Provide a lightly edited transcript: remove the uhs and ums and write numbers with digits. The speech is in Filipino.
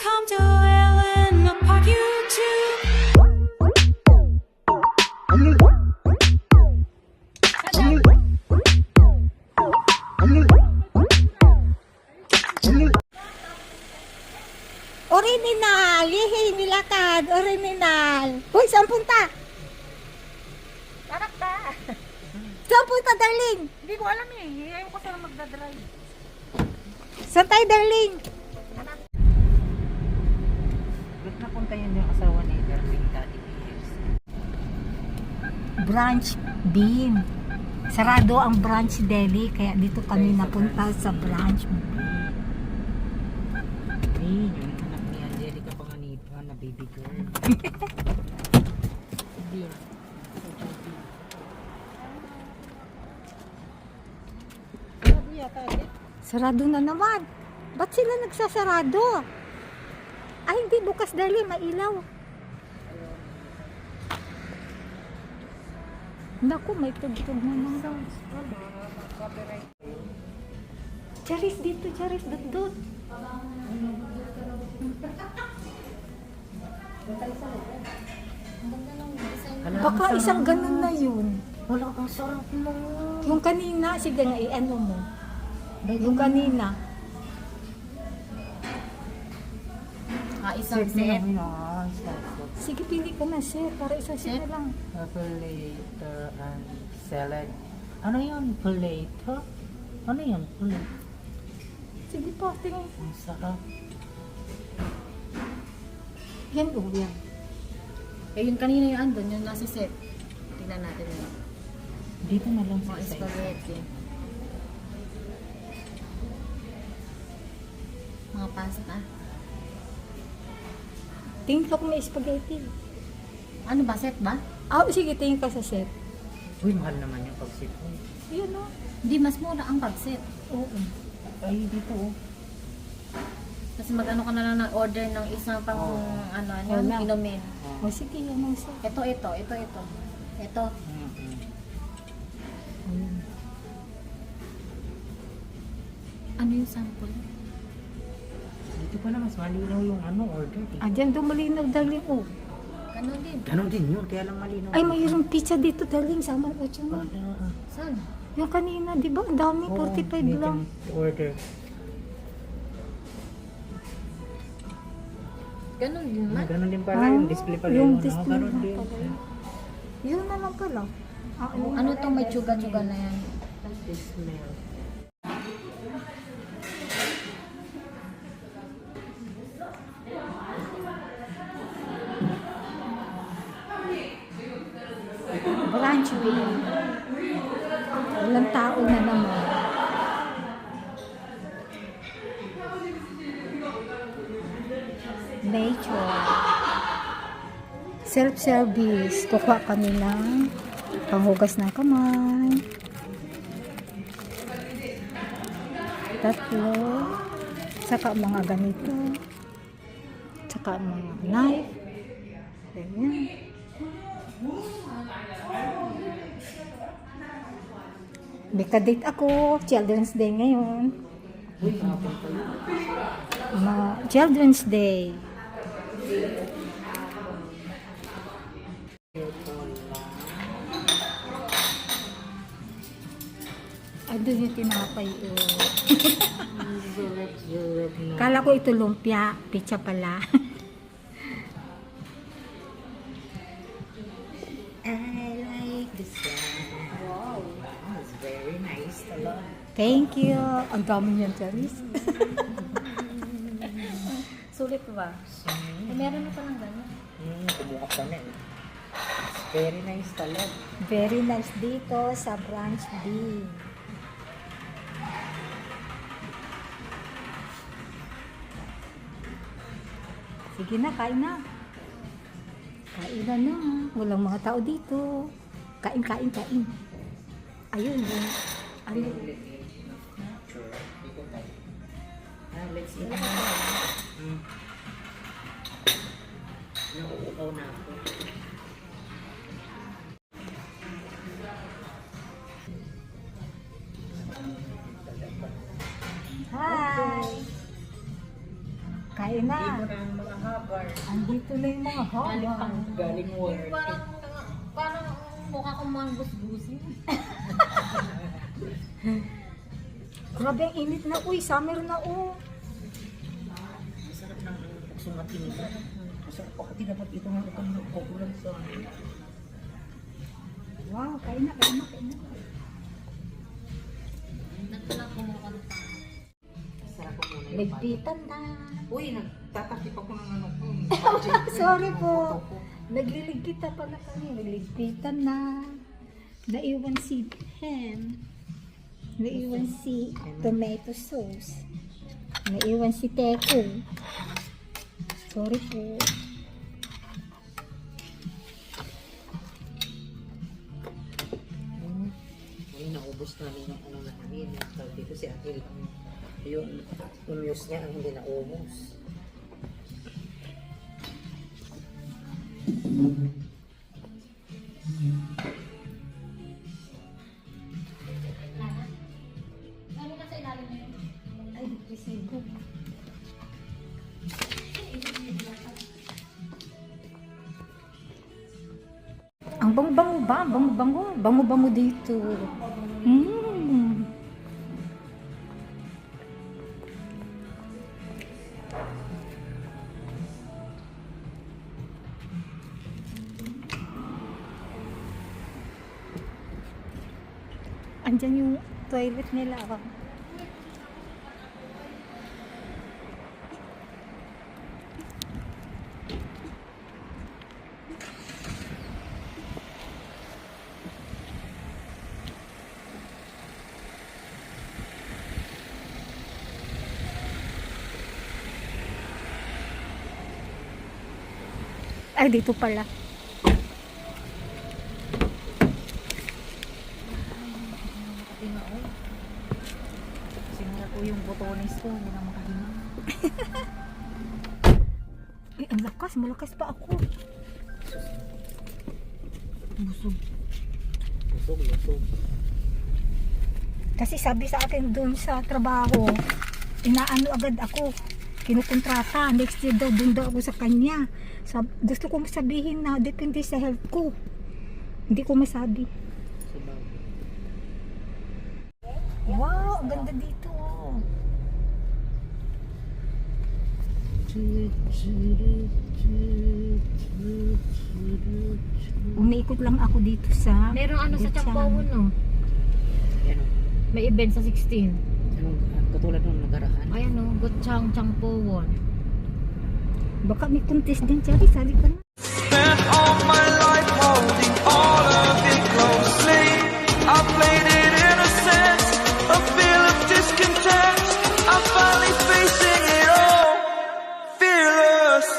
Welcome to Elena Park YouTube. Original, yehey, nilakad, original. Hoy, saan punta? Harap ka. Saan punta, darling? Hindi ko alam eh. Ayaw ko sana magdadrive. Saan tayo, darling? Ba't napunta yun yung asawa ni Darling Daddy Beers? Branch B. Sarado ang branch deli, kaya dito kami napunta sa branch B. Ayun, yung anak ni Angelica Panganiba na baby girl. Hindi. Sarado na naman. Ba't sila nagsasarado? Ay, hindi. Bukas dali. Mailaw. Naku, may tugtog na naman. Charis dito. Charis. Dut. Baka isang ganun na yun. Wala kang sarap mo. Yung kanina, sige nga, ano mo. Yung kanina. Isang set. Sige, pili ka na, sir. Para isang set na lang. Plater and salad. Ano yun? Plater? Ano yun? Plater? Sige po, tingin. Ang sarap. Yan o, yan. Eh, yun kanina yung andun, yung nasa set. Tingnan natin yun. Dito na lang sa Mga isa. spaghetti. Mga pasta. Tingin ko kung may spaghetti. Ano ba? Set ba? Ah, sige, tingin ka sa set. Uy, mahal naman yung pag-sit. Yun o. Hindi, mas mura ang pag-set. Oo. Ay, dito oh. Kasi mag-ano ka na lang ng order ng isang pang ano, Oh, na. inumin. O, sige, yan ang set. Ito. Ito. Ano yung sample? Dito pala mas malinaw yung order. Ah, dyan dumalinaw, darling. Oh. Ganon din. Ganon din yun, kaya lang malinaw. Ay, mayroong pizza dito, darling. Sama o dyan. Saan? Yung kanina, di ba? Ang dami, 45 lang. Order. Ganon din man. Ganon din pala, Ah, yung display pala yung yun. display Ganon na din. pala yun. Yun na lang pala. Ah, Ano tong may tsuga-tsuga na yan? Smell. Branch B. Walang tao na naman. Nature. Self-service. Kukuha kami ng panghugas ng kamay. Tatlo. Saka mga ganito. Saka mga knife. Ganyan. May kadate ako. Children's Day ngayon. Children's Day. Ando yung tinapay. Kala ko ito lumpia. Pizza pala. I like this one. Wow. It's very nice. Thank you. Ang dami niyan, Charis. Sulit ba? Eh, meron na palang gano'n. Kumuha pa na eh. It's very nice talaga. Very nice dito sa branch B. Sige na, kain na. Kain na. Walang mga tao dito. Kain. Ayun. Ano? Let's eat. Nauukaw na ako. Kain na. Hindi mo na ang mga habar. Andito na yung mga hawa. Galing work. Parang mukha kong manggusgusin. Grabe ang init na. Uy, summer na Masarap ng sumating ito. Masarap po kasi dapat ito nga itong kukulang sa Wow, kain na, kain na, kain na. Nagtulak ko mukha ng sarap po muna. Nagpitan na. Uy, nagtatakip ako ng ano ko. Sorry po. Nagliligpitan pala kami. Nagliligpitan na. Naiwan si ham. Naiwan si tomato sauce. Naiwan si teko. Sorry po. Ay, naubos namin yung ano namin. Tawag dito si Atil. Yung news niya ang hindi naubos. Ano na sa ilalim na yun? Ay, resibo. Ang bango-bango ba? Bango-bango. Bango-bango dito. Mm. Andyan yung toilet nila. Ay, dito pala. Simula po yung botones ko. Hindi na makahinga. Ay, ang lakas. Malakas pa ako. Busog. Lusog. Kasi sabi sa akin doon sa trabaho, inaano agad ako. Kinukontrata. Next year daw, doon daw ako sa kanya. Gusto ko sabihin na depende sa health ko. Hindi ko masabi. Wow, ang ganda dito. Umiikot lang ako dito sa Merong ano sa Gitsan. Champawon, no? Yan o. May event sa 16. Anong, katulad nung nagarahan. Ayan, no? Gotchang Champawon. Baka may contest din, Chari. Sali ka na. Spent all my life holding all of it closely. I played it innocent, a feel of discontent. I'm finally facing it all, fearless.